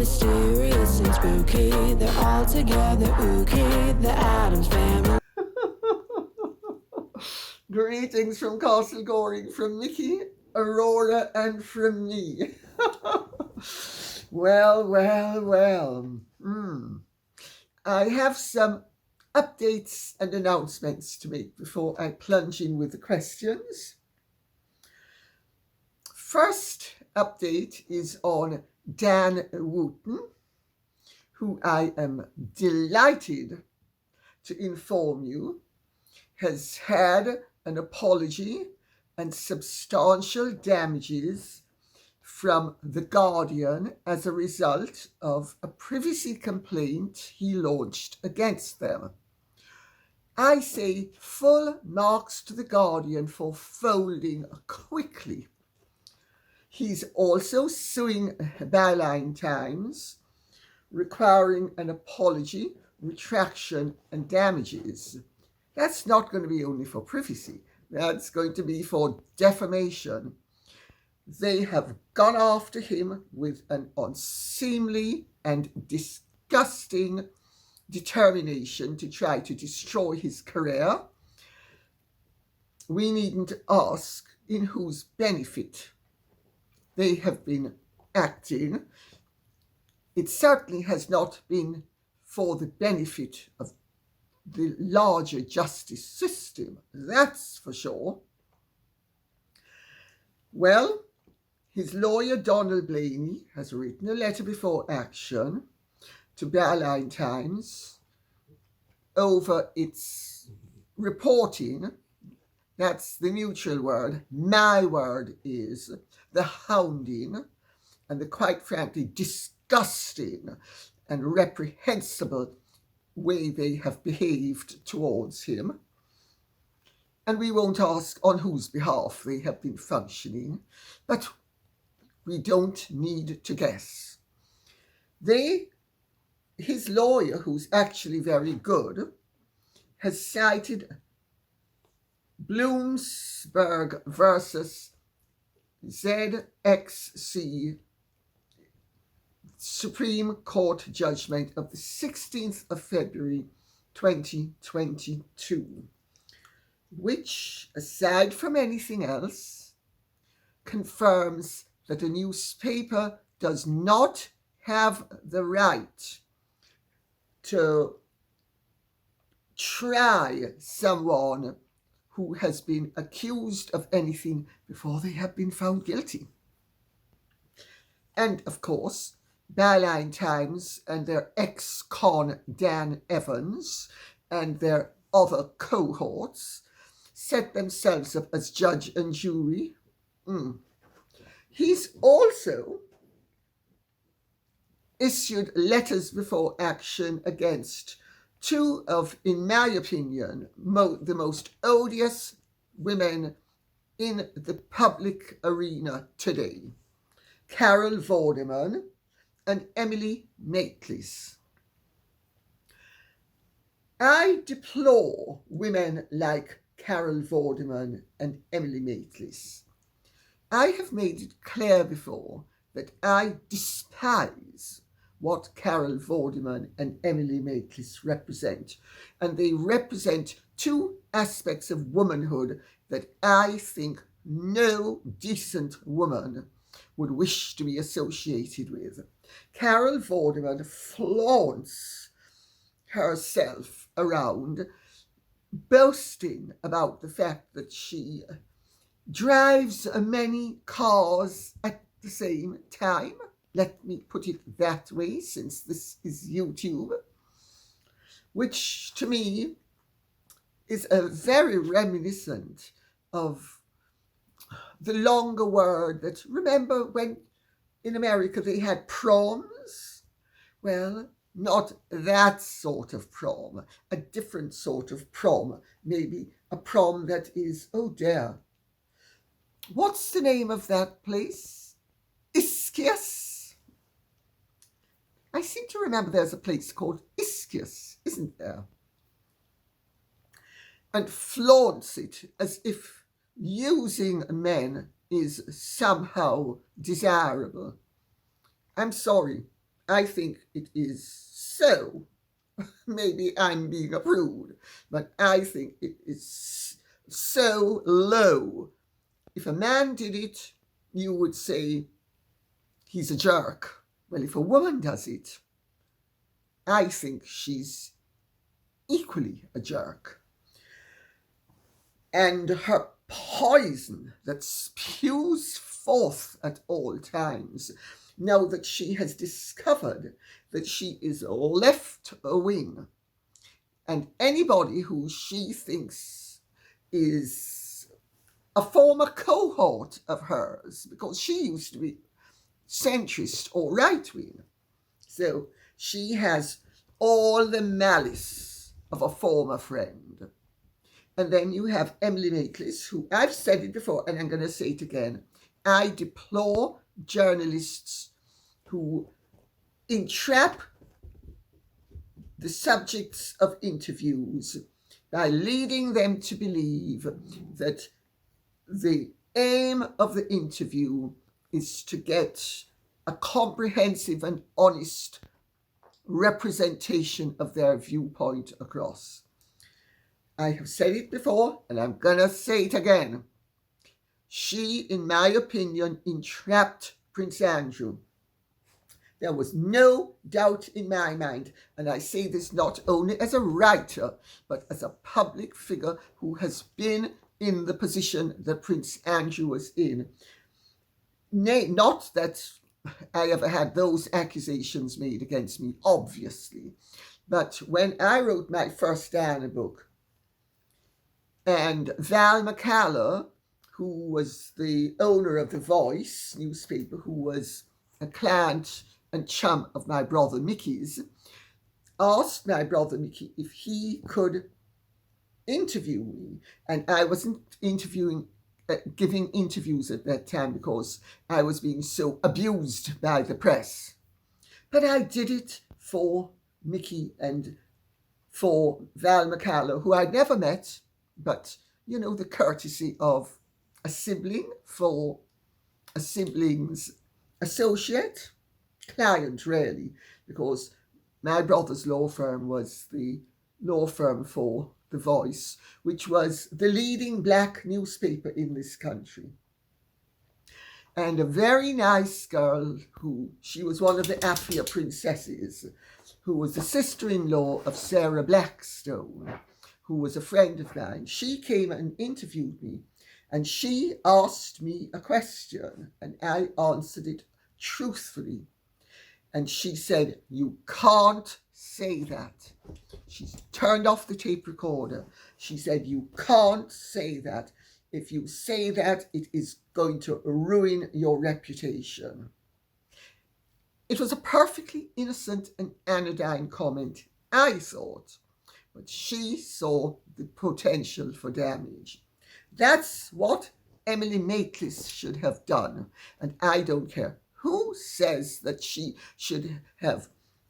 mysterious and spooky. They're all together ooky. The Addams Family. Greetings from Castle Goring, from Mickey, Aurora, and from me. Well. I have some updates and announcements to make before I plunge in with the questions. First update is on Dan Wootton, who I am delighted to inform you has had an apology and substantial damages from The Guardian as a result of a privacy complaint he launched against them. I say full marks to The Guardian for folding quickly. He's also suing Byline Times, requiring an apology, retraction, and damages. That's not going to be only for privacy. That's going to be for defamation. They have gone after him with an unseemly and disgusting determination to try to destroy his career. We needn't ask in whose benefit they have been acting. It certainly has not been for the benefit of the larger justice system, that's for sure. Well, his lawyer Donald Blaney has written a letter before action to Byline Times over its reporting. That's the neutral word. My word is the hounding and the quite frankly disgusting and reprehensible way they have behaved towards him. And we won't ask on whose behalf they have been functioning, but we don't need to guess. His lawyer, who's actually very good, has cited Bloomsburg versus ZXC Supreme Court judgment of the 16th of February 2022, which, aside from anything else, confirms that a newspaper does not have the right to try someone who has been accused of anything before they have been found guilty. And of course, Byline Times and their ex-con Dan Evans and their other cohorts set themselves up as judge and jury. He's also issued letters before action against two of, in my opinion, the most odious women in the public arena today, Carol Vorderman and Emily Maitlis. I deplore women like Carol Vorderman and Emily Maitlis. I have made it clear before that I despise what Carol Vorderman and Emily Maitlis represent, and they represent two aspects of womanhood that I think no decent woman would wish to be associated with. Carol Vorderman flaunts herself around, boasting about the fact that she drives many cars at the same time. Let me put it that way, since this is YouTube, which to me is a very reminiscent of the longer word that, remember when in America they had proms? Well, not that sort of prom, a different sort of prom, maybe a prom that is, oh dear, what's the name of that place? Ischia? I seem to remember there's a place called Ischia, isn't there? And flaunts it as if using men is somehow desirable. I'm sorry, I think it is so. Maybe I'm being a prude, but I think it is so low. If a man did it, you would say he's a jerk. Well, if a woman does it, I think she's equally a jerk. And her poison that spews forth at all times, now that she has discovered that she is left wing, and anybody who she thinks is a former cohort of hers, because she used to be centrist or right wing, so she has all the malice of a former friend. And then you have Emily Maitlis, who I've said it before, and I'm going to say it again. I deplore journalists who entrap the subjects of interviews by leading them to believe that the aim of the interview is to get a comprehensive and honest representation of their viewpoint across. I have said it before, and I'm going to say it again. She, in my opinion, entrapped Prince Andrew. There was no doubt in my mind, and I say this not only as a writer, but as a public figure who has been in the position that Prince Andrew was in. Nay, not that I ever had those accusations made against me, obviously, but when I wrote my first Diana book, and Val McCallum, who was the owner of The Voice newspaper, who was a client and chum of my brother Mickey's, asked my brother Mickey if he could interview me. And I wasn't giving interviews at that time because I was being so abused by the press. But I did it for Mickey and for Val McCallum, who I'd never met, but, you know, the courtesy of a sibling for a sibling's associate, client really, because my brother's law firm was the law firm for The Voice, which was the leading black newspaper in this country. And a very nice girl she was one of the Afia princesses, who was the sister-in-law of Sarah Blackstone, who was a friend of mine. She came and interviewed me, and she asked me a question, and I answered it truthfully. And she said, "You can't say that." She turned off the tape recorder. She said, "You can't say that. If you say that, it is going to ruin your reputation." It was a perfectly innocent and anodyne comment, I thought, but she saw the potential for damage. That's what Emily Maitlis should have done, and I don't care who says that she should have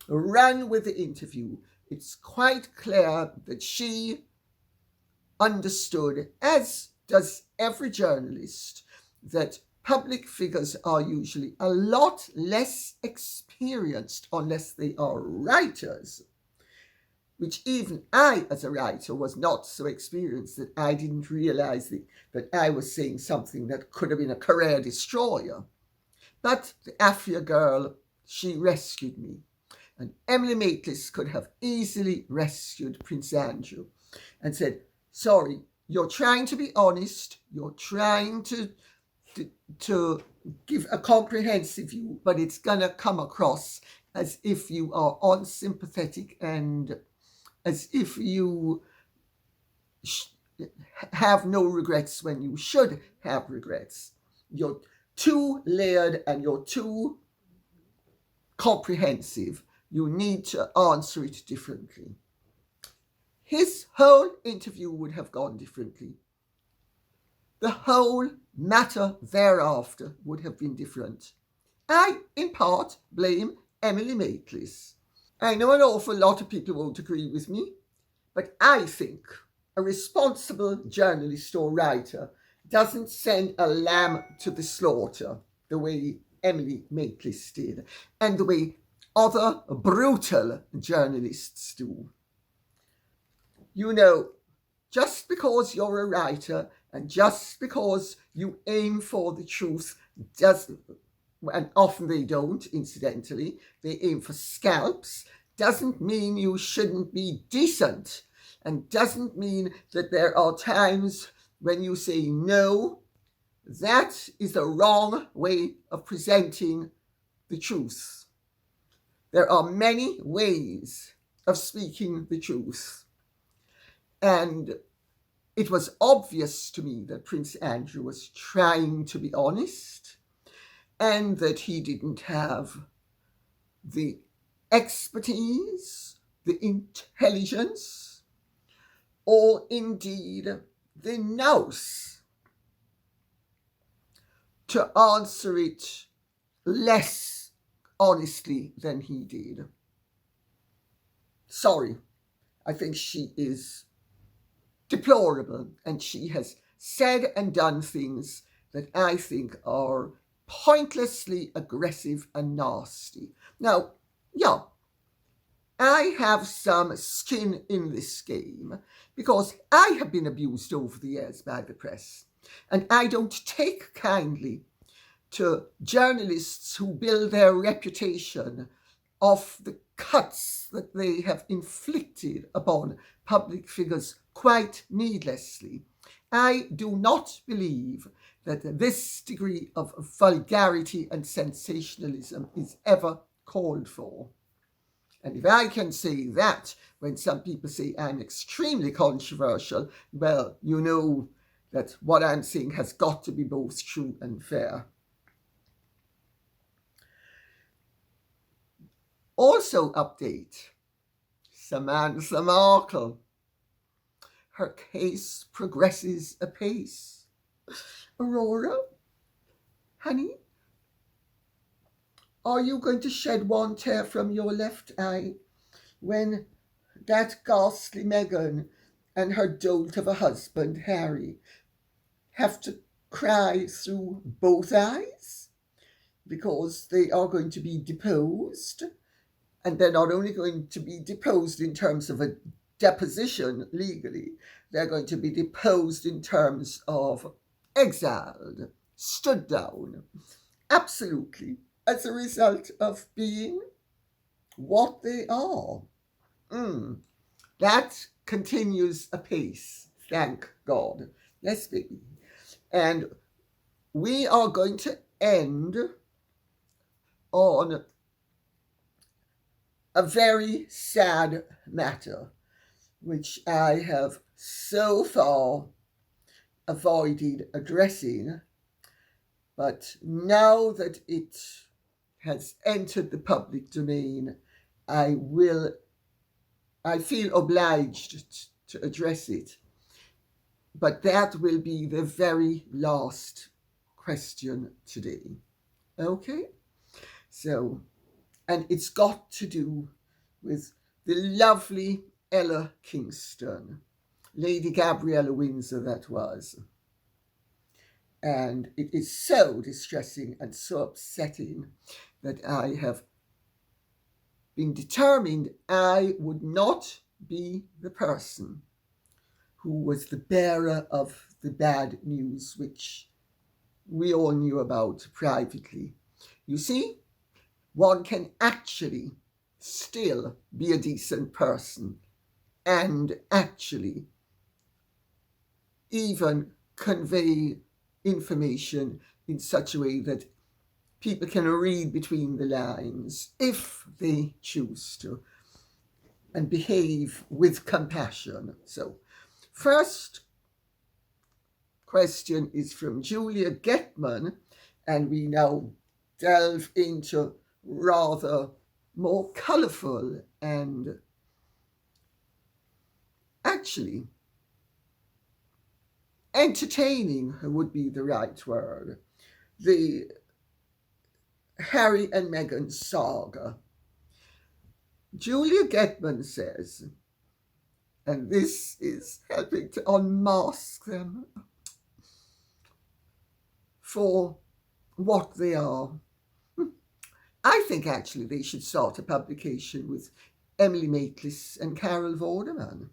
run with the interview. It's quite clear that she understood, as does every journalist, that public figures are usually a lot less experienced unless they are writers, which even I, as a writer, was not so experienced that I didn't realize that I was saying something that could have been a career destroyer. But the Afia girl, she rescued me. And Emily Maitlis could have easily rescued Prince Andrew and said, "Sorry, you're trying to be honest, you're trying to give a comprehensive view, but it's going to come across as if you are unsympathetic and as if you have no regrets when you should have regrets. You're too layered and you're too comprehensive. You need to answer it differently." His whole interview would have gone differently. The whole matter thereafter would have been different. I, in part, blame Emily Maitlis. I know an awful lot of people won't agree with me, but I think a responsible journalist or writer doesn't send a lamb to the slaughter the way Emily Maitlis did, and the way other brutal journalists do. You know, just because you're a writer and just because you aim for the truth doesn't, and often they don't, incidentally, they aim for scalps, doesn't mean you shouldn't be decent, and doesn't mean that there are times when you say no. That is the wrong way of presenting the truth. There are many ways of speaking the truth. And it was obvious to me that Prince Andrew was trying to be honest and that he didn't have the expertise, the intelligence, or indeed the nous to answer it less honestly than he did. Sorry, I think she is deplorable, and she has said and done things that I think are pointlessly aggressive and nasty. Now, yeah, I have some skin in this game because I have been abused over the years by the press, and I don't take kindly to journalists who build their reputation off the cuts that they have inflicted upon public figures quite needlessly. I do not believe that this degree of vulgarity and sensationalism is ever called for. And if I can say that when some people say I'm extremely controversial, well, you know that what I'm saying has got to be both true and fair. Also update, Samantha Markle. Her case progresses apace. Aurora, honey, are you going to shed one tear from your left eye when that ghastly Meghan and her dolt of a husband, Harry, have to cry through both eyes? Because they are going to be deposed. And they're not only going to be deposed in terms of a deposition legally, they're going to be deposed in terms of exiled, stood down, absolutely, as a result of being what they are. That continues apace, thank God. Yes, baby. And we are going to end on a very sad matter, which I have so far avoided addressing, but now that it has entered the public domain, I feel obliged to address it. But that will be the very last question today. Okay? So, and it's got to do with the lovely Ella Kingston, Lady Gabriella Windsor that was. And it is so distressing and so upsetting that I have been determined I would not be the person who was the bearer of the bad news which we all knew about privately. You see, one can actually still be a decent person and actually even convey information in such a way that people can read between the lines if they choose to and behave with compassion. So, first question is from Julia Getman, and we now delve into rather more colourful and actually entertaining would be the right word. The Harry and Meghan saga. Julia Getman says, and this is helping to unmask them for what they are. I think actually they should start a publication with Emily Maitlis and Carol Vorderman.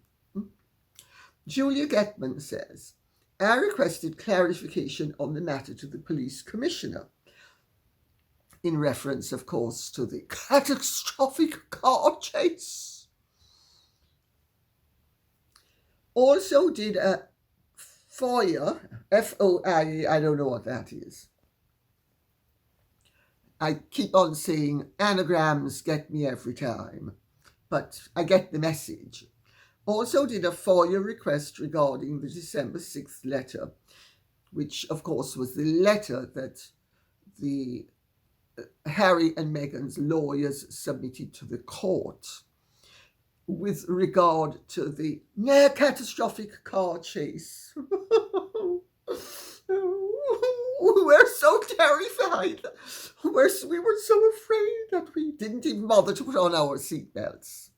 Julia Getman says, I requested clarification on the matter to the police commissioner, in reference, of course, to the catastrophic car chase. Also did a FOIA, F-O-I-A, I don't know what that is. I keep on saying anagrams get me every time, but I get the message. Also did a FOIA request regarding the December 6th letter, which of course was the letter that the Harry and Meghan's lawyers submitted to the court with regard to the near catastrophic car chase. We were so terrified. We were so afraid that we didn't even bother to put on our seatbelts.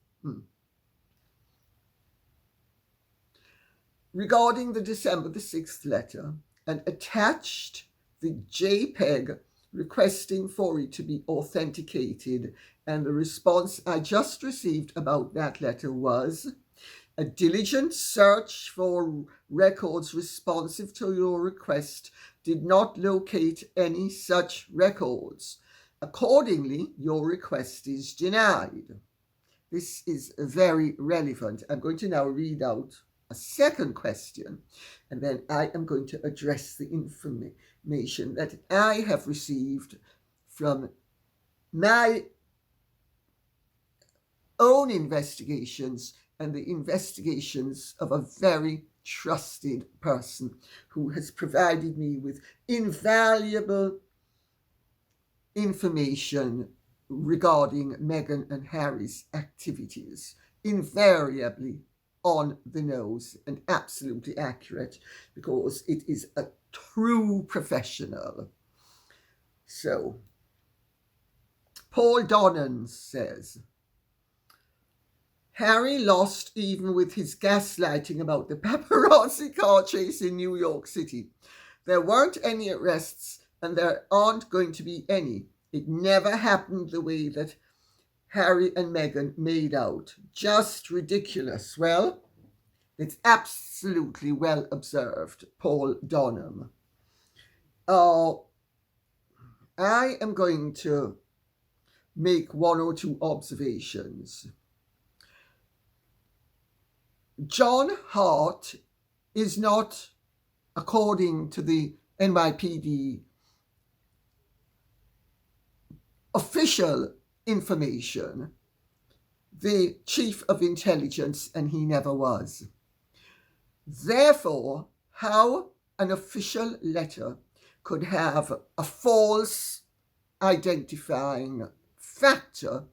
Regarding the December the 6th letter, and attached the JPEG requesting for it to be authenticated, and the response I just received about that letter was, a diligent search for records responsive to your request did not locate any such records. Accordingly, your request is denied. This is very relevant. I'm going to now read out a second question, and then I am going to address the information that I have received from my own investigations and the investigations of a very trusted person who has provided me with invaluable information regarding Meghan and Harry's activities, invariably on the nose and absolutely accurate, because it is a true professional. So, Paul Donnan says, Harry lost even with his gaslighting about the paparazzi car chase in New York City. There weren't any arrests, and there aren't going to be any. It never happened the way that Harry and Meghan made out. Just ridiculous. Well, it's absolutely well observed, Paul Donham. I am going to make one or two observations. John Hart is not, according to the NYPD official information, the chief of intelligence, and he never was. Therefore, how an official letter could have a false identifying factor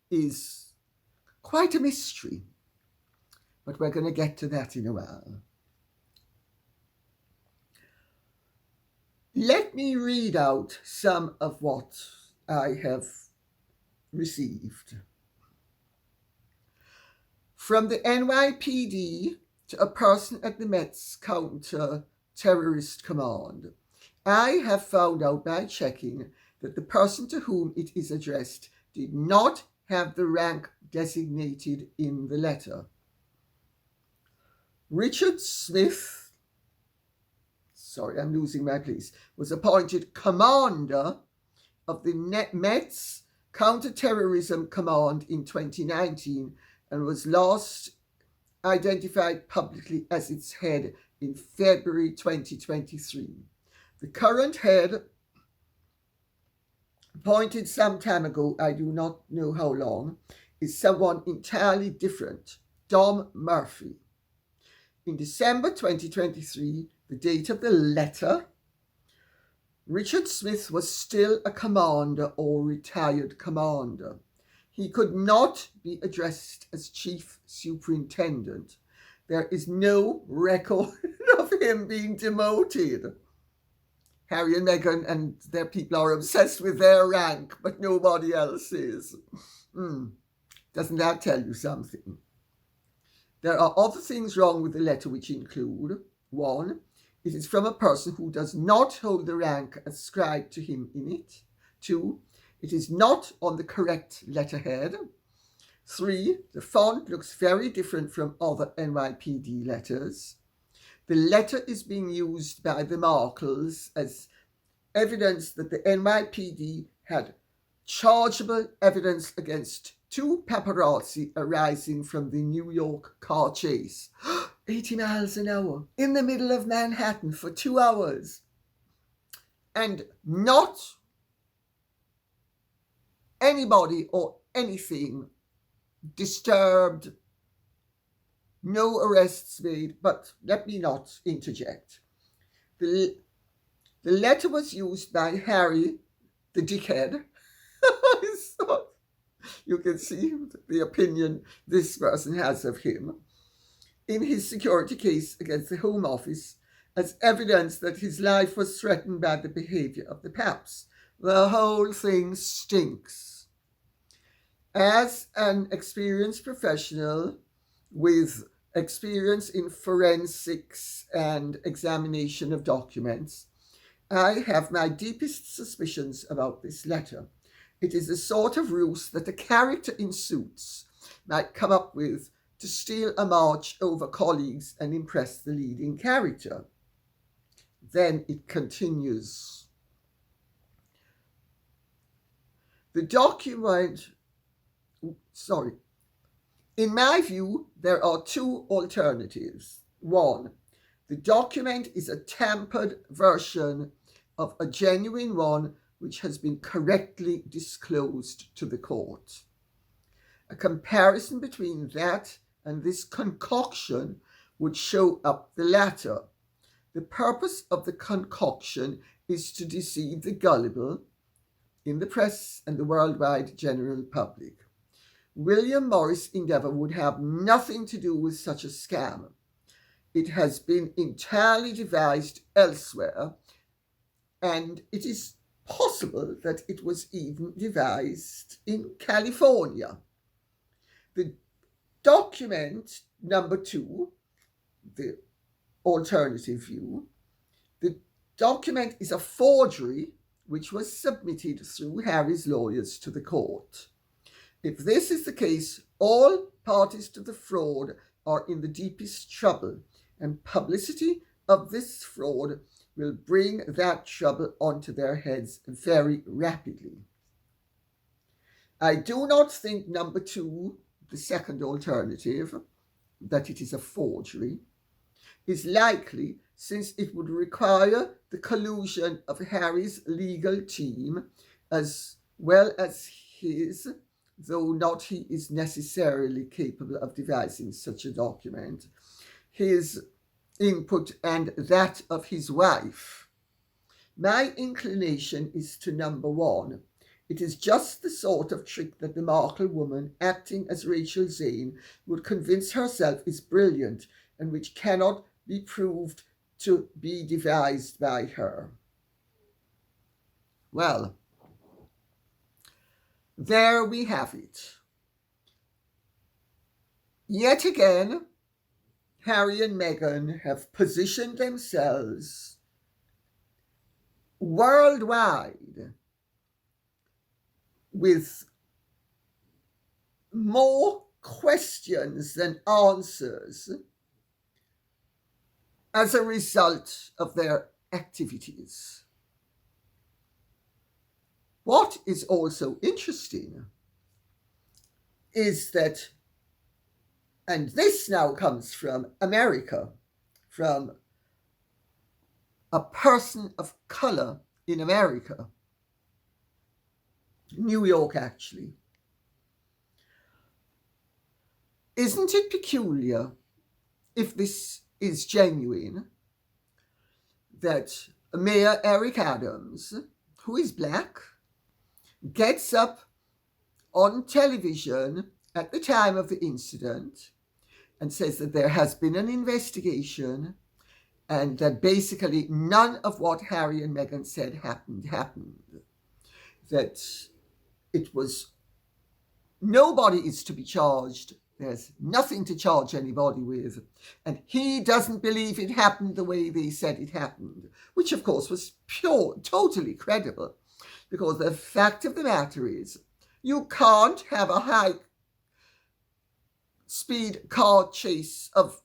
is quite a mystery. But we're going to get to that in a while. Let me read out some of what I have received. From the NYPD to a person at the Met's Counter-Terrorist Command, I have found out by checking that the person to whom it is addressed did not have the rank designated in the letter. Richard Smith, was appointed commander of the Met's Counter-Terrorism Command in 2019 and was last identified publicly as its head in February 2023. The current head, appointed some time ago, I do not know how long, is someone entirely different, Dom Murphy. In December 2023, the date of the letter, Richard Smith was still a commander or retired commander. He could not be addressed as chief superintendent. There is no record of him being demoted. Harry and Meghan and their people are obsessed with their rank, but nobody else is. Doesn't that tell you something? There are other things wrong with the letter, which include: 1, it is from a person who does not hold the rank ascribed to him in it. 2. It is not on the correct letterhead. 3. The font looks very different from other NYPD letters. The letter is being used by the Markles as evidence that the NYPD had chargeable evidence against 2 paparazzi arising from the New York car chase. 80 miles an hour in the middle of Manhattan for 2 hours. And not anybody or anything disturbed, no arrests made, but let me not interject. The letter was used by Harry, the dickhead. You can see the opinion this person has of him in his security case against the Home Office as evidence that his life was threatened by the behavior of the Paps. The whole thing stinks. As an experienced professional with experience in forensics and examination of documents, I have my deepest suspicions about this letter. It is the sort of ruse that a character in Suits might come up with to steal a march over colleagues and impress the leading character. Then it continues. The document, in my view, there are 2 alternatives. 1, the document is a tampered version of a genuine one which has been correctly disclosed to the court. A comparison between that and this concoction would show up the latter. The purpose of the concoction is to deceive the gullible in the press and the worldwide general public. William Morris' endeavour would have nothing to do with such a scam. It has been entirely devised elsewhere, and it is possible that it was even devised in California. The document number 2, the alternative view, the document is a forgery which was submitted through Harry's lawyers to the court. If this is the case, all parties to the fraud are in the deepest trouble, and publicity of this fraud will bring that trouble onto their heads very rapidly. I do not think number 2, the second alternative, that it is a forgery, is likely, since it would require the collusion of Harry's legal team as well as his, though not he is necessarily capable of devising such a document, his input and that of his wife. My inclination is to number 1. It is just the sort of trick that the Markle woman, acting as Rachel Zane, would convince herself is brilliant and which cannot be proved to be devised by her. Well, there we have it. Yet again, Harry and Meghan have positioned themselves worldwide with more questions than answers as a result of their activities. What is also interesting is that, and this now comes from America, from a person of color in America, New York actually. Isn't it peculiar, if this is genuine, that Mayor Eric Adams, who is black, gets up on television at the time of the incident and says that there has been an investigation and that basically none of what Harry and Meghan said happened. That it was, nobody is to be charged. There's nothing to charge anybody with. And he doesn't believe it happened the way they said it happened, which of course was pure, totally credible. because the fact of the matter is you can't have a high-speed car chase of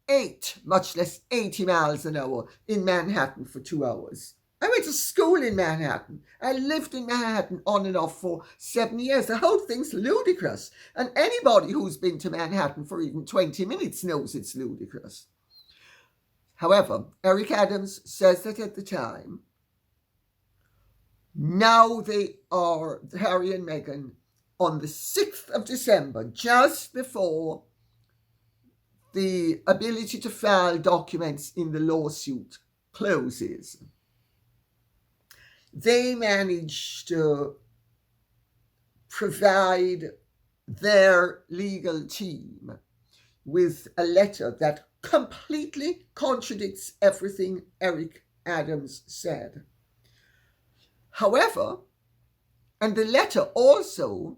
8, much less 80 miles an hour in Manhattan for 2 hours. I went to school in Manhattan. I lived in Manhattan on and off for 7 years. The whole thing's ludicrous. And anybody who's been to Manhattan for even 20 minutes knows it's ludicrous. However, Eric Adams says that at the time, now they are, Harry and Meghan, on the 6th of December, just before the ability to file documents in the lawsuit closes. They managed to provide their legal team with a letter that completely contradicts everything Eric Adams said. However, and the letter also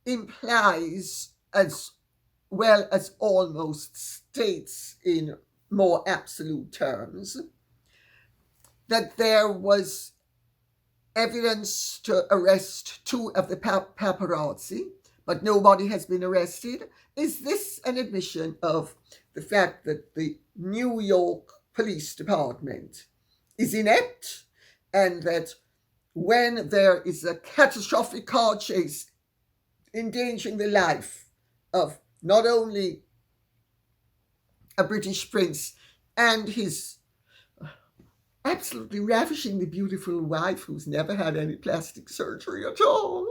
implies, as well as almost states in more absolute terms, that there was evidence to arrest 2 of the paparazzi, but nobody has been arrested. Is this an admission of the fact that the New York Police Department is inept, and that when there is a catastrophic car chase endangering the life of not only a British prince and his absolutely ravishingly beautiful wife who's never had any plastic surgery at all,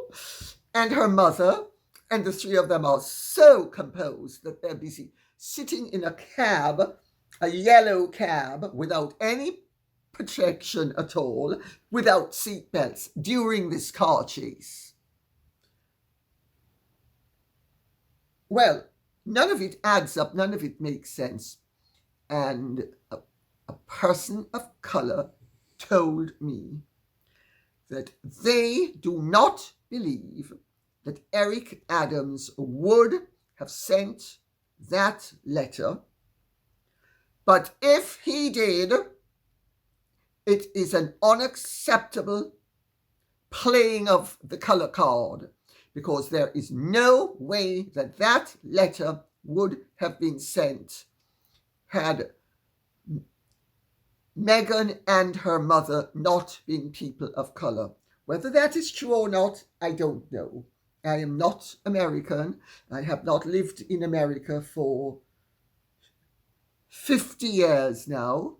and her mother, and the 3 of them are so composed that they're busy sitting in a cab, a yellow cab, without any protection at all, without seatbelts during this car chase. Well, none of it adds up, none of it makes sense. And a person of colour told me that they do not believe that Eric Adams would have sent that letter, but if he did, it is an unacceptable playing of the colour card, because there is no way that that letter would have been sent had Meghan and her mother not been people of colour. Whether that is true or not, I don't know. I am not American. I have not lived in America for 50 years now.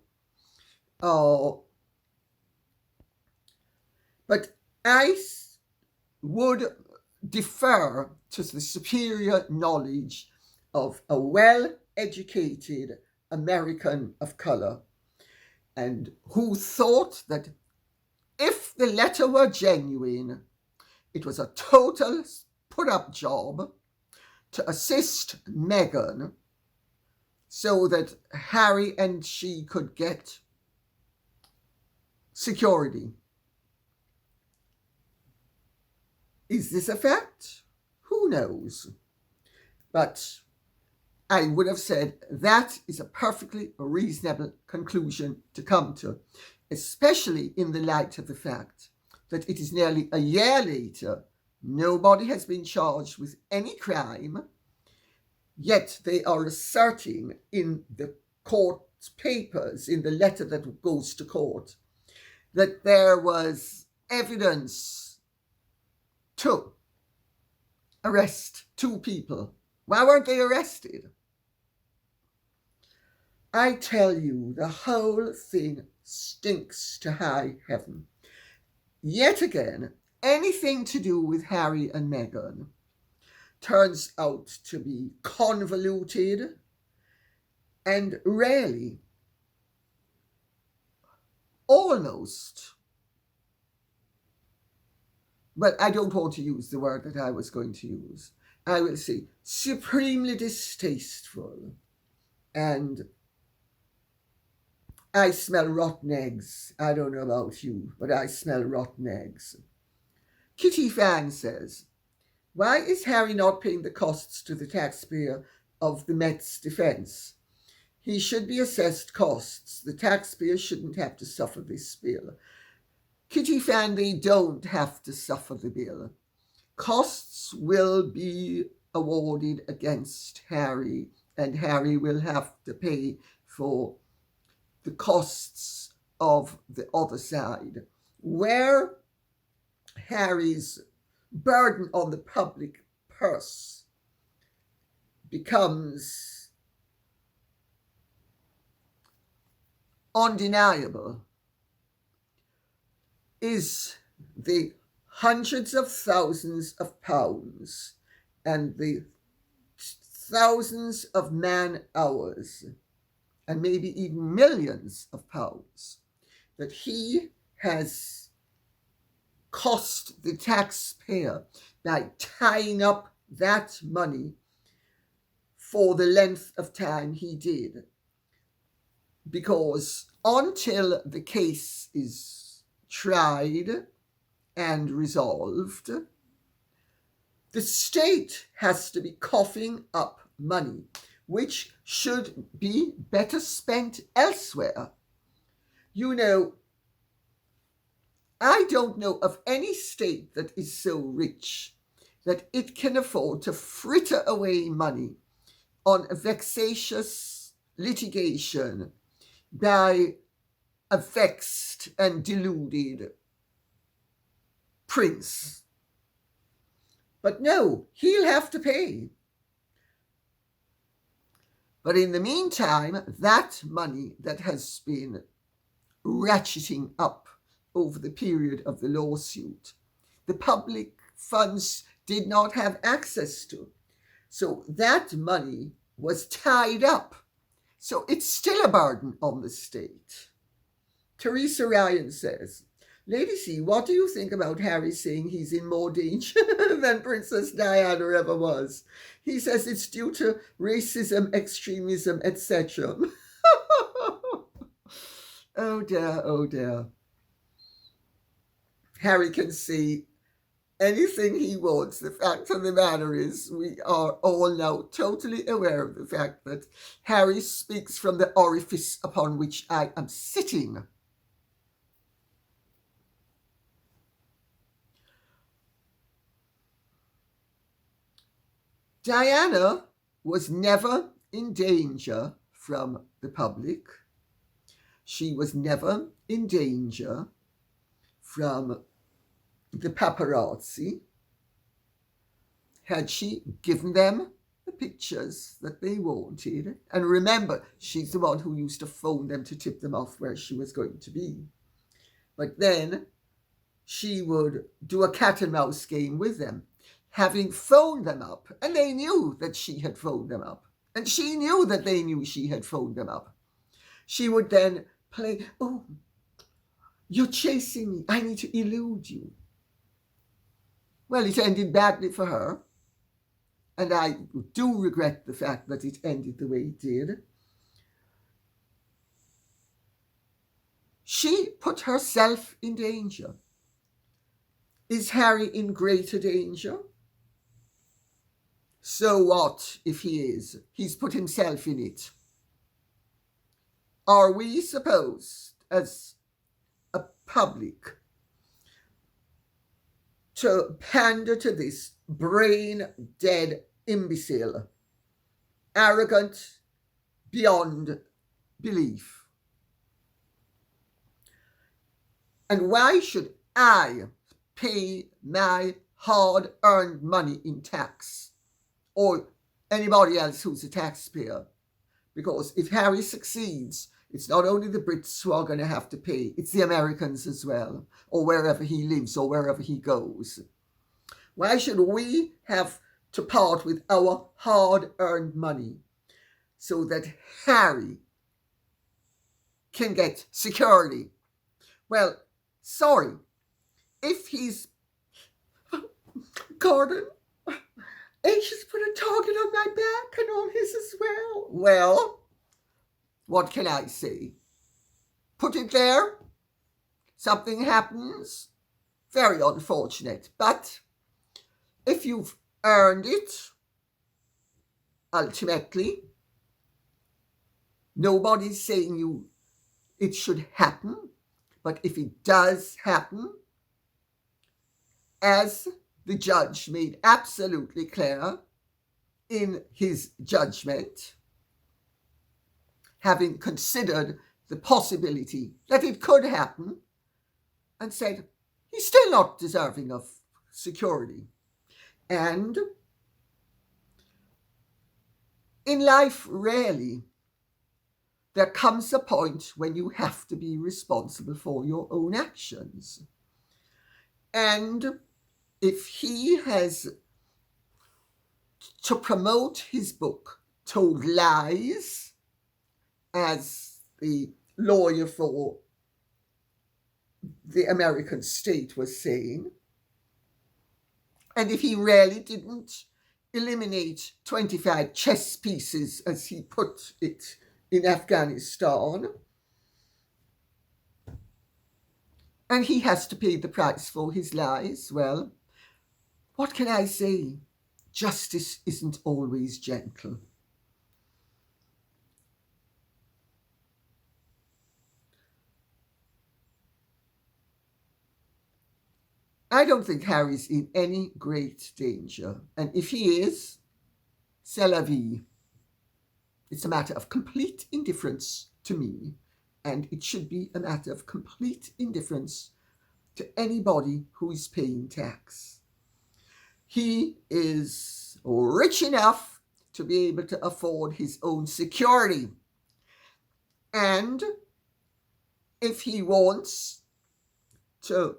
But I would defer to the superior knowledge of a well-educated American of colour, and who thought that if the letter were genuine, it was a total put-up job to assist Meghan so that Harry and she could get security. Is this a fact? Who knows? But I would have said that is a perfectly reasonable conclusion to come to, especially in the light of the fact that it is nearly a year later, nobody has been charged with any crime, yet they are asserting in the court papers, in the letter that goes to court, that there was evidence to arrest 2 people. Why weren't they arrested? I tell you, the whole thing stinks to high heaven. Yet again, anything to do with Harry and Meghan turns out to be convoluted and really almost, but I don't want to use the word that I was going to use. I will say supremely distasteful, and I smell rotten eggs. I don't know about you, but I smell rotten eggs. Kitty Fan says, why is Harry not paying the costs to the taxpayer of the Met's defence? He should be assessed costs. The taxpayer shouldn't have to suffer this bill. Kitty family don't have to suffer the bill. Costs will be awarded against Harry, and Harry will have to pay for the costs of the other side, where Harry's burden on the public purse becomes undeniable is the hundreds of thousands of pounds and the thousands of man hours and maybe even millions of pounds that he has cost the taxpayer by tying up that money for the length of time he did. Because until the case is tried and resolved, the state has to be coughing up money, which should be better spent elsewhere. You know, I don't know of any state that is so rich that it can afford to fritter away money on a vexatious litigation by a vexed and deluded prince. But no, he'll have to pay. But in the meantime, that money that has been ratcheting up over the period of the lawsuit, the public funds did not have access to. So that money was tied up. So it's still a burden on the state. Teresa Ryan says, Lady C, what do you think about Harry saying he's in more danger than Princess Diana ever was? He says it's due to racism, extremism, etc. Oh dear, oh dear. Harry can see anything he wants. The fact of the matter is, we are all now totally aware of the fact that Harry speaks from the orifice upon which I am sitting. Diana was never in danger from the public. She was never in danger from the paparazzi. Had she given them the pictures that they wanted? And remember, she's the one who used to phone them to tip them off where she was going to be. But then she would do a cat and mouse game with them, having phoned them up, and they knew that she had phoned them up, and she knew that they knew she had phoned them up. She would then play, oh, you're chasing me, I need to elude you. Well, it ended badly for her, and I do regret the fact that it ended the way it did. She put herself in danger. Is Harry in greater danger? So what if he is? He's put himself in it. Are we supposed, as a public, to pander to this brain-dead imbecile, arrogant beyond belief? And why should I pay my hard-earned money in tax, or anybody else who's a taxpayer? Because if Harry succeeds, it's not only the Brits who are going to have to pay, it's the Americans as well, or wherever he lives or wherever he goes. Why should we have to part with our hard-earned money so that Harry can get security? Well, sorry, if he's... Gordon, Asia's put a target on my back and on his as well. Well, what can I say? Put it there, something happens, very unfortunate. But if you've earned it, ultimately, nobody's saying it should happen, But if it does happen, as the judge made absolutely clear in his judgment, having considered the possibility that it could happen, and said he's still not deserving of security. And in life, rarely, there comes a point when you have to be responsible for your own actions. And if he has, to promote his book, told lies, as the lawyer for the American state was saying, and if he really didn't eliminate 25 chess pieces, as he put it, in Afghanistan, and he has to pay the price for his lies, well, what can I say? Justice isn't always gentle. I don't think Harry's in any great danger, and if he is, c'est la vie. It's a matter of complete indifference to me, and it should be a matter of complete indifference to anybody who is paying tax. He is rich enough to be able to afford his own security, and if he wants to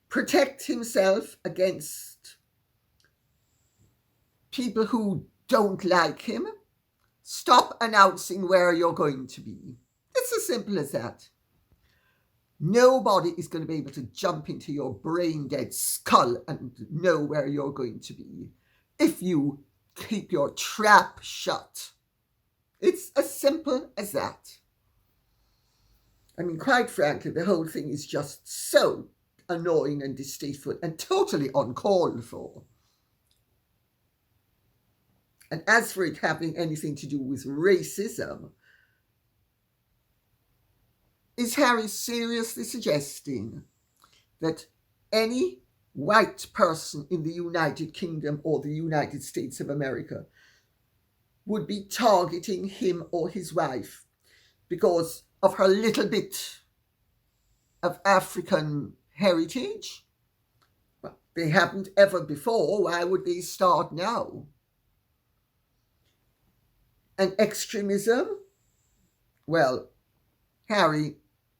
protect himself against people who don't like him, stop announcing where you're going to be. It's as simple as that. Nobody is going to be able to jump into your brain-dead skull and know where you're going to be if you keep your trap shut. It's as simple as that. I mean, quite frankly, the whole thing is just so annoying and distasteful and totally uncalled for. And as for it having anything to do with racism, is Harry seriously suggesting that any white person in the United Kingdom or the United States of America would be targeting him or his wife because of her little bit of African heritage? Well, they haven't ever before. Why would they start now? And extremism? Well, Harry,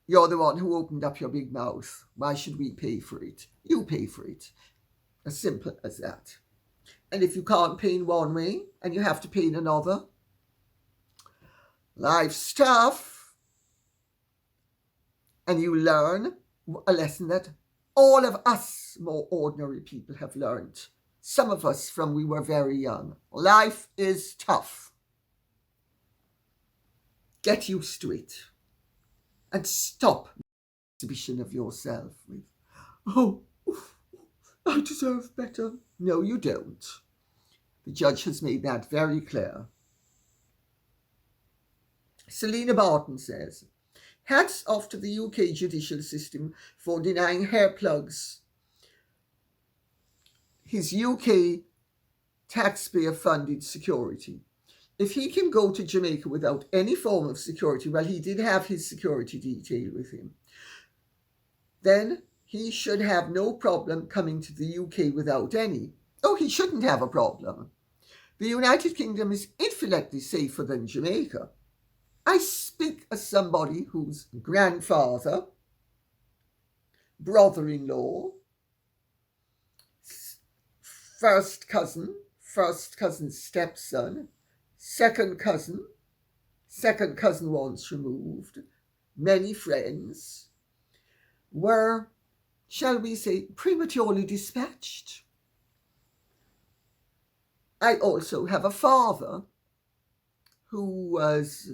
you're the one who opened up your big mouth. Why should we pay for it? You pay for it. As simple as that. And if you can't pay in one way and you have to pay in another, life's tough. And you learn a lesson that all of us more ordinary people have learned. Some of us from we were very young. Life is tough. Get used to it. And stop exhibition of yourself with, oh, I deserve better. No, you don't. The judge has made that very clear. Selena Barton says, hats off to the UK judicial system for denying hair plugs his UK taxpayer-funded security. If he can go to Jamaica without any form of security, well, he did have his security detail with him, then he should have no problem coming to the UK without any. Oh, he shouldn't have a problem. The United Kingdom is infinitely safer than Jamaica. I speak as somebody whose grandfather, brother-in-law, first cousin's stepson, second cousin once removed, many friends, were, shall we say, prematurely dispatched. I also have a father who was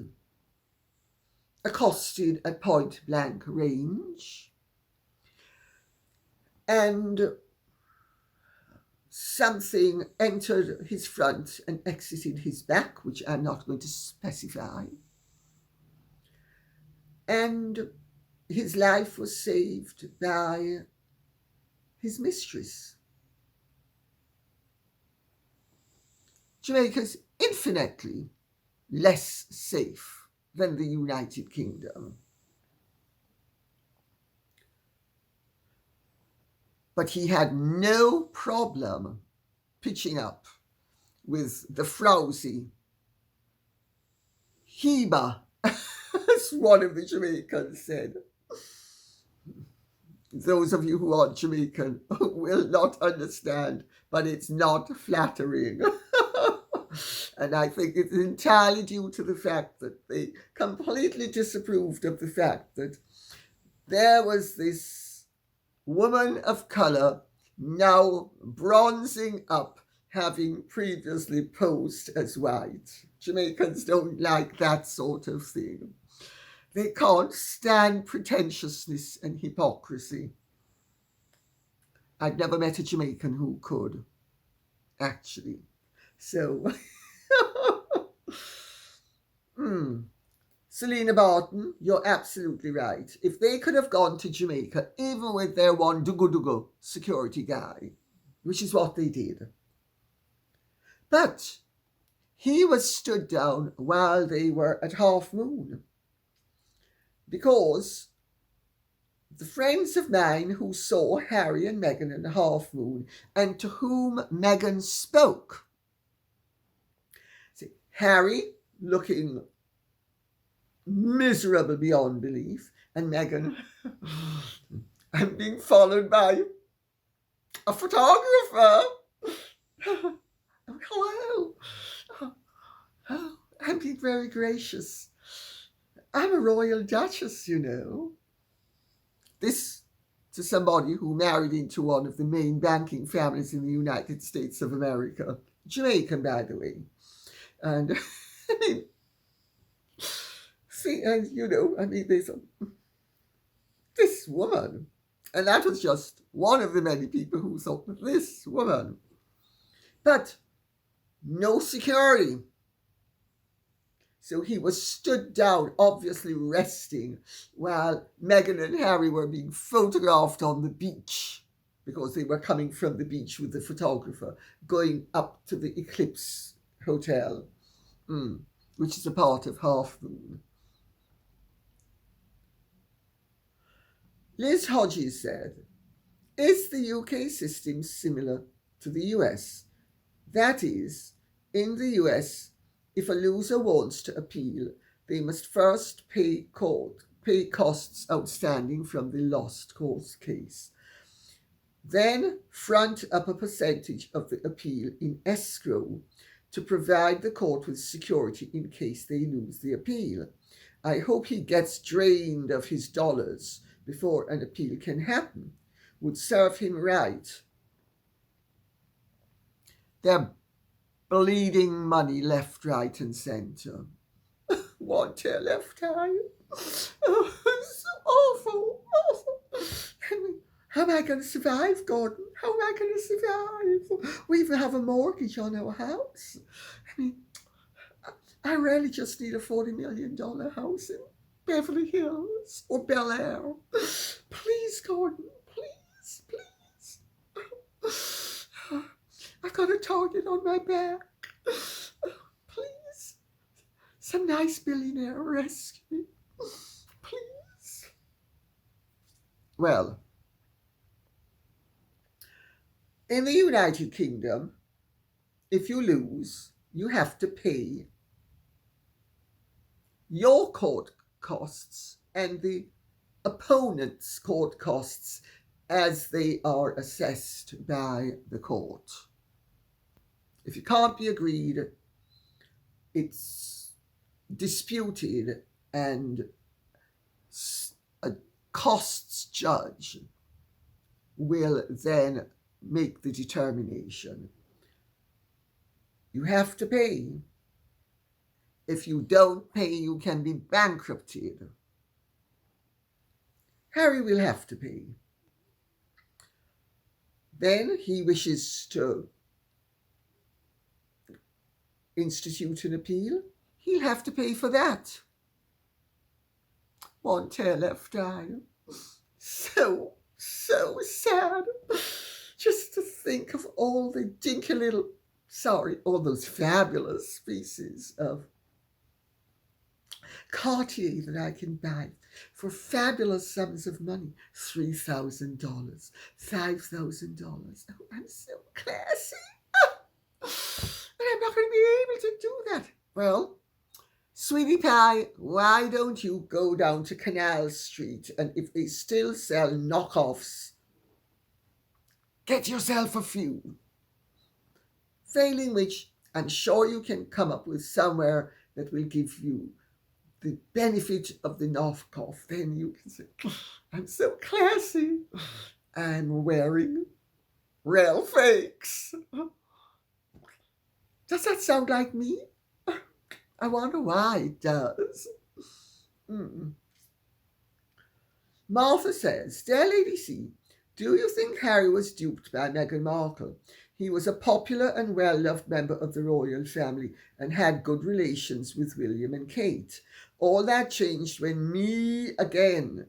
accosted at point blank range, and something entered his front and exited his back, which I'm not going to specify. And his life was saved by his mistress. Jamaica is infinitely less safe than the United Kingdom. But he had no problem pitching up with the frowsy Heba, as one of the Jamaicans said. Those of you who are Jamaican will not understand, but it's not flattering. And I think it's entirely due to the fact that they completely disapproved of the fact that there was this woman of colour now bronzing up, having previously posed as white. Jamaicans don't like that sort of thing. They can't stand pretentiousness and hypocrisy. I've never met a Jamaican who could, actually. So, Selena Barton, you're absolutely right. If they could have gone to Jamaica, even with their one dugu security guy, which is what they did. But he was stood down while they were at Half Moon, because the friends of mine who saw Harry and Meghan in the Half Moon, and to whom Meghan spoke, see, Harry looking miserable beyond belief, and Meghan, I'm being followed by a photographer. Hello. Oh, I'm being very gracious. I'm a royal duchess, you know. This to somebody who married into one of the main banking families in the United States of America. Jamaican, by the way. And, I mean, see, and, you know, I mean, there's this woman. And that was just one of the many people who thought that this woman. But no security. So he was stood down, obviously resting, while Meghan and Harry were being photographed on the beach, because they were coming from the beach with the photographer, going up to the Eclipse Hotel, which is a part of Half Moon. Liz Hodges said, is the UK system similar to the US? That is, in the US, if a loser wants to appeal, they must first pay costs outstanding from the lost court case. Then front up a percentage of the appeal in escrow to provide the court with security in case they lose the appeal. I hope he gets drained of his dollars before an appeal can happen. Would serve him right. They're bleeding money left, right, and centre. One tail left eye. Oh, it's so awful. How am I going to survive, Gordon? How am I going to survive? We even have a mortgage on our house. I mean, I really just need a $40 million house in Beverly Hills or Bel Air. Please, Gordon, please, please. I've got a target on my back. Please. Some nice billionaire rescue me. Please. Well, in the United Kingdom, if you lose, you have to pay your court costs and the opponent's court costs as they are assessed by the court. If you can't be agreed, it's disputed, and a costs judge will then make the determination. You have to pay. If you don't pay, you can be bankrupted. Harry will have to pay. Then he wishes to institute an appeal. He'll have to pay for that. one tail left eye. So sad. Just to think of all the all those fabulous pieces of Cartier that I can buy for fabulous sums of money. $3,000, $5,000. Oh, I'm so classy. And I'm not going to be able to do that. Well, sweetie pie, why don't you go down to Canal Street, and if they still sell knockoffs, get yourself a few. Failing which, I'm sure you can come up with somewhere that will give you the benefit of the knockoff. Then you can say, I'm so classy. I'm wearing real fakes. Does that sound like me? I wonder why it does. Martha says, Dear Lady C, do you think Harry was duped by Meghan Markle? He was a popular and well-loved member of the royal family and had good relations with William and Kate. All that changed when me again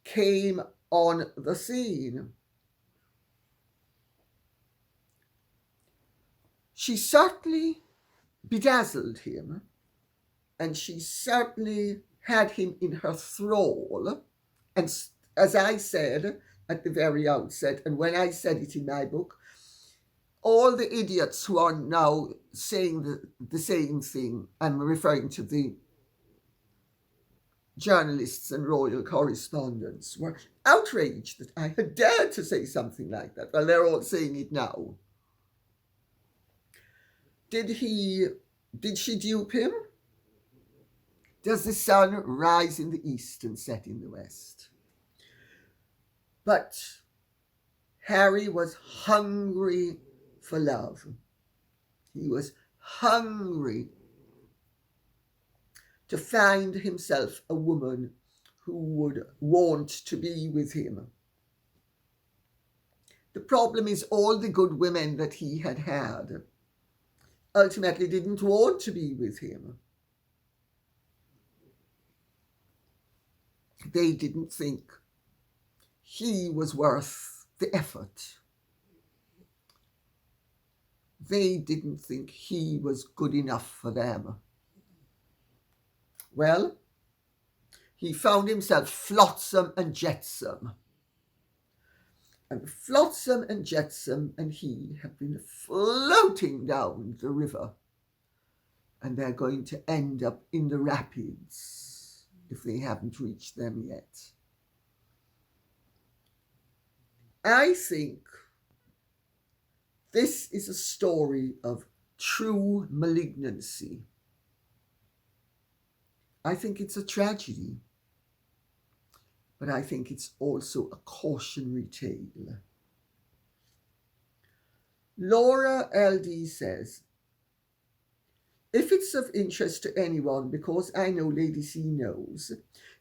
came on the scene. She certainly bedazzled him, and she certainly had him in her thrall. And as I said at the very outset, and when I said it in my book, all the idiots who are now saying the same thing, I'm referring to the journalists and royal correspondents, were outraged that I had dared to say something like that. Well, they're all saying it now. Did she dupe him? Does the sun rise in the east and set in the west? But Harry was hungry for love. He was hungry to find himself a woman who would want to be with him. The problem is all the good women that he had ultimately didn't want to be with him. They didn't think he was worth the effort. They didn't think he was good enough for them. Well, he found himself flotsam and jetsam. And flotsam and jetsam and he have been floating down the river. And they're going to end up in the rapids if they haven't reached them yet. I think this is a story of true malignancy. I think it's a tragedy, but I think it's also a cautionary tale. Laura LD says, if it's of interest to anyone, because I know Lady C knows,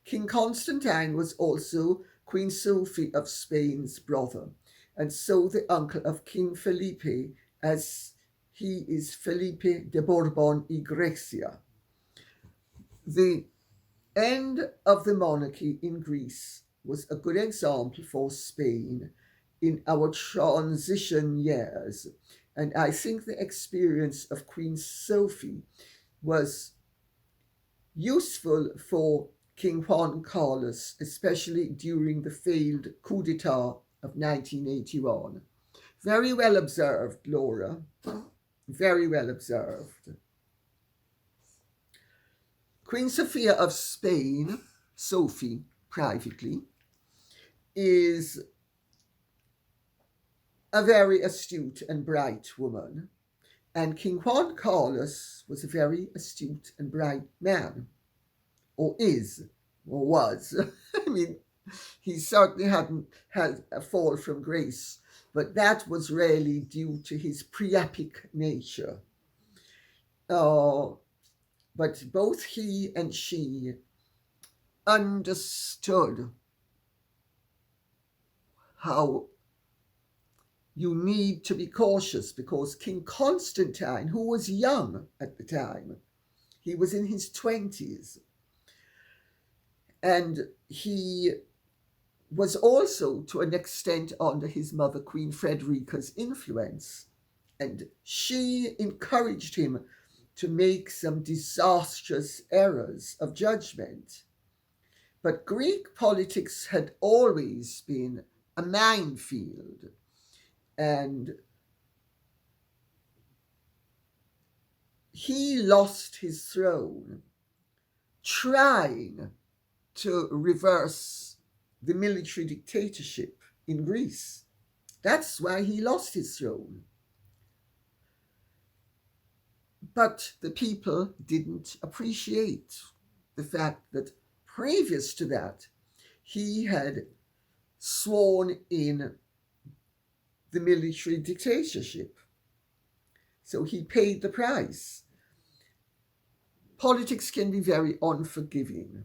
King Constantine was also Queen Sophia of Spain's brother, and so the uncle of King Felipe, as he is Felipe de Bourbon y Grecia. The end of the monarchy in Greece was a good example for Spain in our transition years, and I think the experience of Queen Sophie was useful for King Juan Carlos, especially during the failed coup d'etat of 1981. Very well observed, Laura. Very well observed. Queen Sophia of Spain, Sophie privately, is a very astute and bright woman, and King Juan Carlos was a very astute and bright man, or is, or was. I mean, he certainly hadn't had a fall from grace, but that was really due to his pre-epic nature. But both he and she understood how you need to be cautious, because King Constantine, who was young at the time, he was in his 20s, And he was also, to an extent, under his mother, Queen Frederica's influence. And she encouraged him to make some disastrous errors of judgment. But Greek politics had always been a minefield. And he lost his throne trying to reverse the military dictatorship in Greece. That's why he lost his throne. But the people didn't appreciate the fact that previous to that, he had sworn in the military dictatorship. So he paid the price. Politics can be very unforgiving.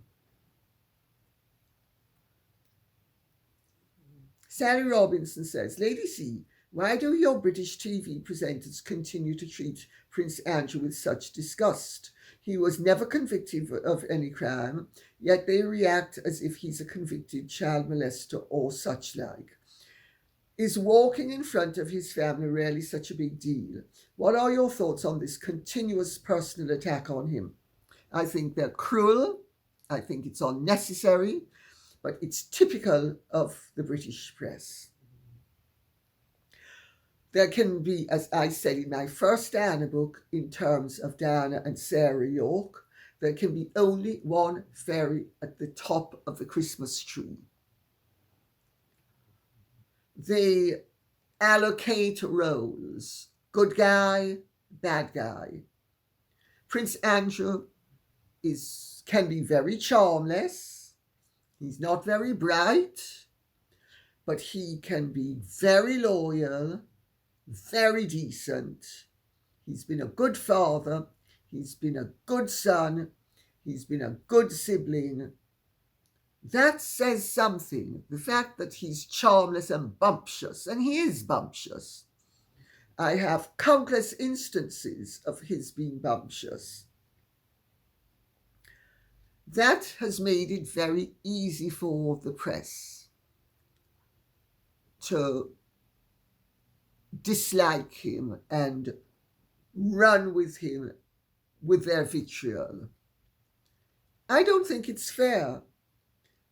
Sally Robinson says, Lady C, why do your British TV presenters continue to treat Prince Andrew with such disgust? He was never convicted of any crime, yet they react as if he's a convicted child molester or such like. Is walking in front of his family really such a big deal? What are your thoughts on this continuous personal attack on him? I think they're cruel. I think it's unnecessary, but it's typical of the British press. There can be, as I said in my first Diana book, in terms of Diana and Sarah York, there can be only one fairy at the top of the Christmas tree. They allocate roles, good guy, bad guy. Prince Andrew can be very charmless. He's not very bright, but he can be very loyal, very decent. He's been a good father. He's been a good son. He's been a good sibling. That says something. The fact that he's charmless and bumptious, and he is bumptious. I have countless instances of his being bumptious. That has made it very easy for the press to dislike him and run with him with their vitriol. I don't think it's fair,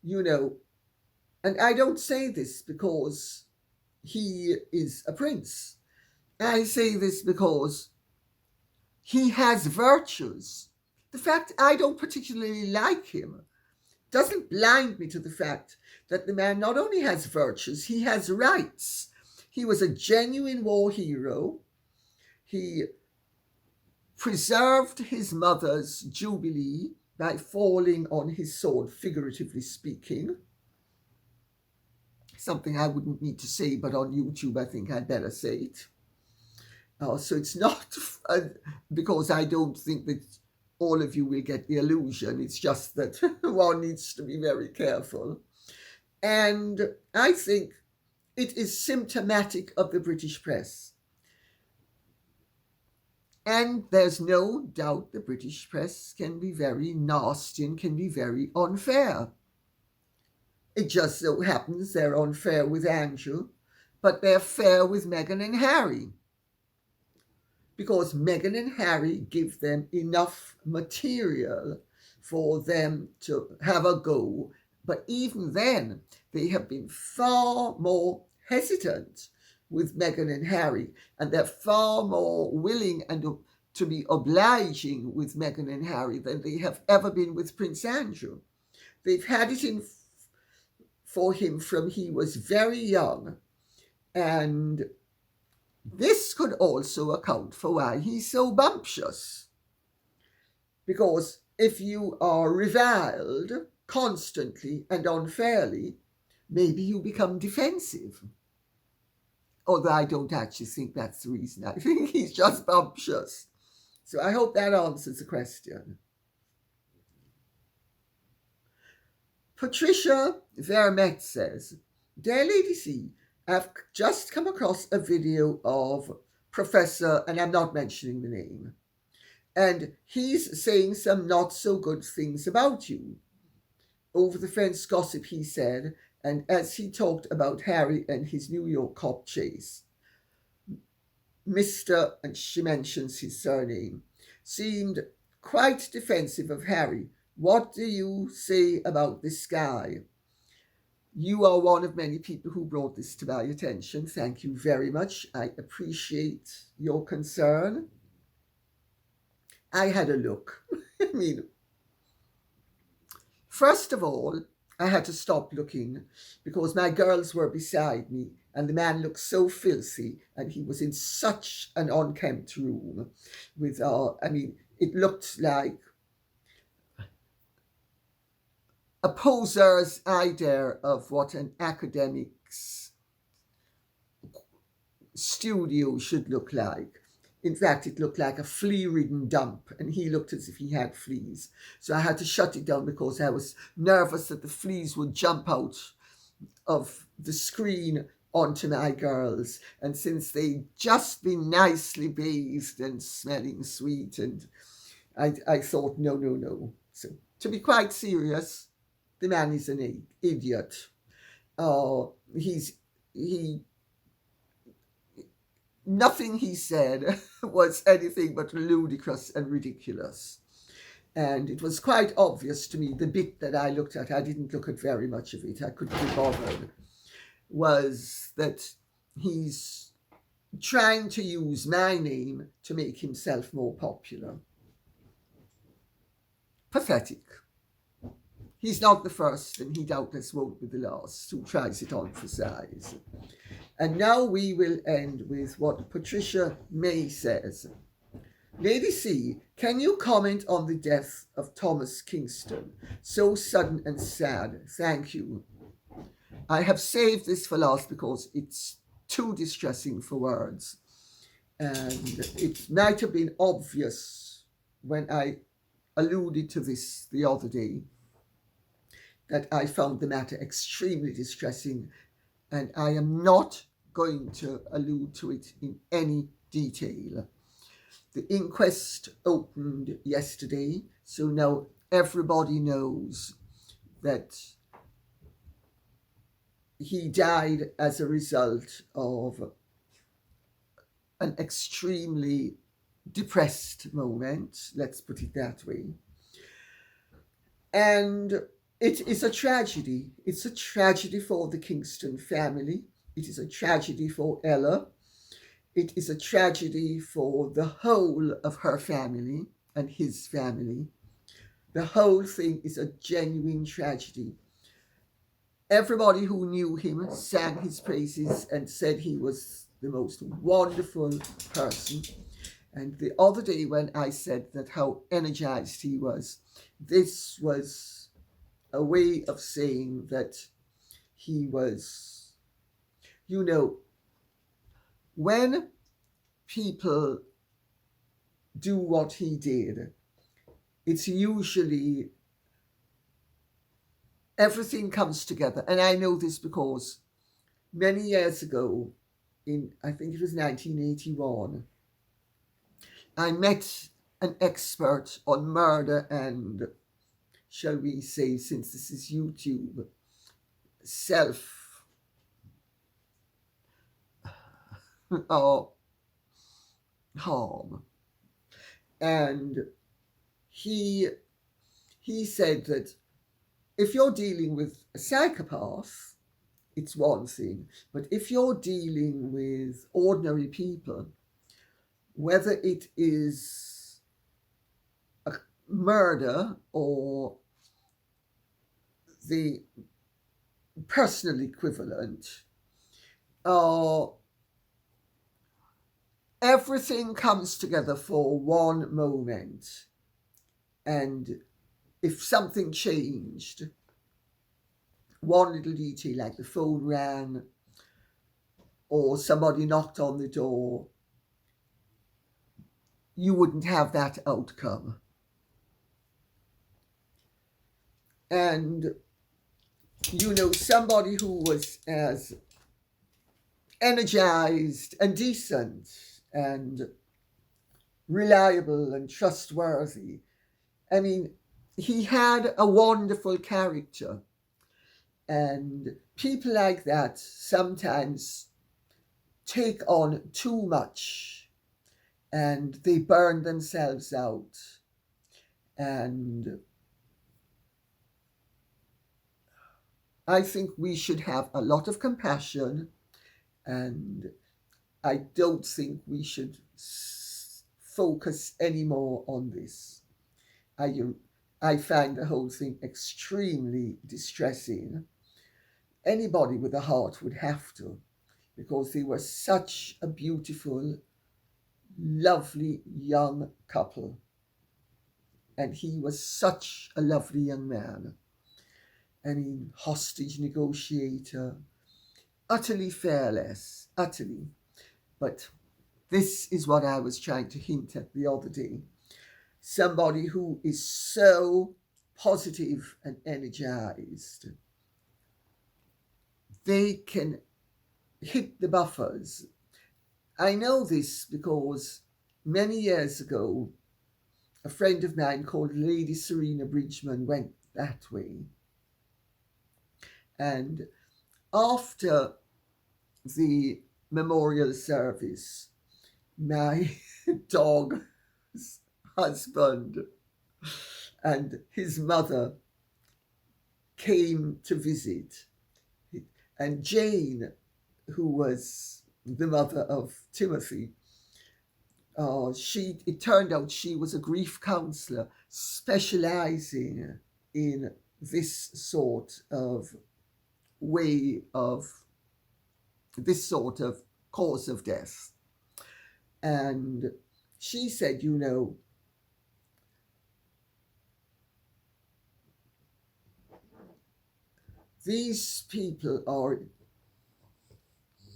and I don't say this because he is a prince. I say this because he has virtues. The fact I don't particularly like him doesn't blind me to the fact that the man not only has virtues, he has rights. He was a genuine war hero. He preserved his mother's jubilee by falling on his sword, figuratively speaking. Something I wouldn't need to say, but on YouTube I think I'd better say it. So it's not because I don't think that all of you will get the illusion. It's just that one needs to be very careful. And I think it is symptomatic of the British press. And there's no doubt the British press can be very nasty and can be very unfair. It just so happens they're unfair with Andrew, but they're fair with Meghan and Harry. Because Meghan and Harry give them enough material for them to have a go. But even then, they have been far more hesitant with Meghan and Harry, and they're far more willing and to be obliging with Meghan and Harry than they have ever been with Prince Andrew. They've had it in for him from he was very young, and this could also account for why he's so bumptious. Because if you are reviled constantly and unfairly, maybe you become defensive. Although I don't actually think that's the reason. I think he's just bumptious. So I hope that answers the question. Patricia Vermette says, Dear Lady C, I've just come across a video of Professor, and I'm not mentioning the name, and he's saying some not so good things about you. over the fence gossip, he said, and as he talked about Harry and his New York cop chase, Mr., and she mentions his surname, seemed quite defensive of Harry. What do you say about this guy? You are one of many people who brought this to my attention. Thank you very much. I appreciate your concern. I had a look. I mean, first of all, I had to stop looking because my girls were beside me and the man looked so filthy and he was in such an unkempt room with, it looked like a poser's idea of what an academic's studio should look like. In fact, it looked like a flea-ridden dump, and he looked as if he had fleas. So I had to shut it down because I was nervous that the fleas would jump out of the screen onto my girls. And since they'd just been nicely bathed and smelling sweet, and I thought, no. So to be quite serious, the man is an idiot. Nothing he said was anything but ludicrous and ridiculous. And it was quite obvious to me, the bit that I looked at, I didn't look at very much of it, I couldn't be bothered, was that he's trying to use my name to make himself more popular. Pathetic. He's not the first, and he doubtless won't be the last, who tries it on for size. And now we will end with what Patricia May says. Lady C, can you comment on the death of Thomas Kingston? So sudden and sad. Thank you. I have saved this for last because it's too distressing for words. And it might have been obvious when I alluded to this the other day that I found the matter extremely distressing, and I am not going to allude to it in any detail. The inquest opened yesterday, so now everybody knows that he died as a result of an extremely depressed moment, let's put it that way. And it is a tragedy. It's a tragedy for the Kingston family. It is a tragedy for Ella. It is a tragedy for the whole of her family and his family. The whole thing is a genuine tragedy. Everybody who knew him sang his praises and said he was the most wonderful person. And the other day when I said that how energized he was, this was a way of saying that he was, when people do what he did, it's usually everything comes together. And I know this because many years ago, I think it was 1981, I met an expert on murder and, shall we say, since this is YouTube, self-harm. And he said that if you're dealing with a psychopath, it's one thing. But if you're dealing with ordinary people, whether it is a murder or the personal equivalent, everything comes together for one moment. And if something changed, one little detail like the phone rang or somebody knocked on the door, you wouldn't have that outcome. And, somebody who was as energized and decent and reliable and trustworthy, he had a wonderful character, and people like that sometimes take on too much and they burn themselves out. And I think we should have a lot of compassion, and I don't think we should focus anymore on this. I find the whole thing extremely distressing. Anybody with a heart would have to, because they were such a beautiful, lovely young couple. And he was such a lovely young man. I mean, hostage negotiator, utterly fearless, utterly. But this is what I was trying to hint at the other day. Somebody who is so positive and energized, they can hit the buffers. I know this because many years ago, a friend of mine called Lady Serena Bridgman went that way. And after the memorial service, my dog's husband and his mother came to visit. And Jane, who was the mother of Timothy, it turned out she was a grief counselor specializing in this sort of cause of death. And she said, these people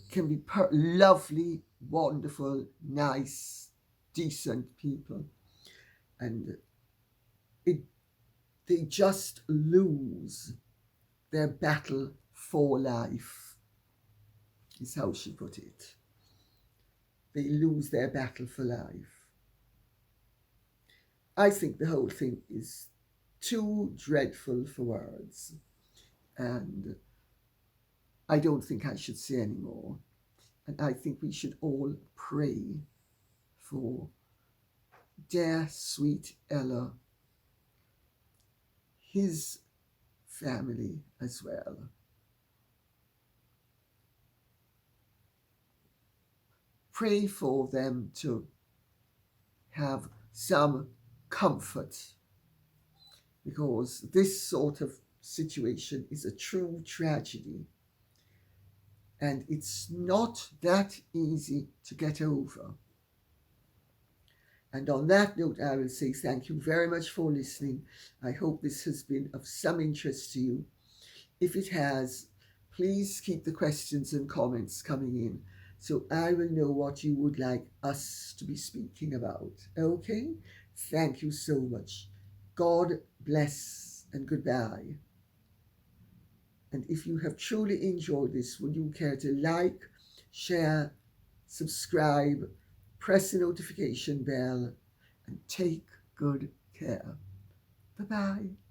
can be lovely, wonderful, nice, decent people, and they just lose their battle for life, is how she put it. They lose their battle for life. I think the whole thing is too dreadful for words, and I don't think I should say any more. And I think we should all pray for dear sweet Ella, his family as well. Pray for them to have some comfort, because this sort of situation is a true tragedy, and it's not that easy to get over. And on that note, I will say thank you very much for listening. I hope this has been of some interest to you. If it has, please keep the questions and comments coming in, so I will know what you would like us to be speaking about. Okay? Thank you so much. God bless and goodbye. And if you have truly enjoyed this, would you care to like, share, subscribe, press the notification bell, and take good care. Bye-bye.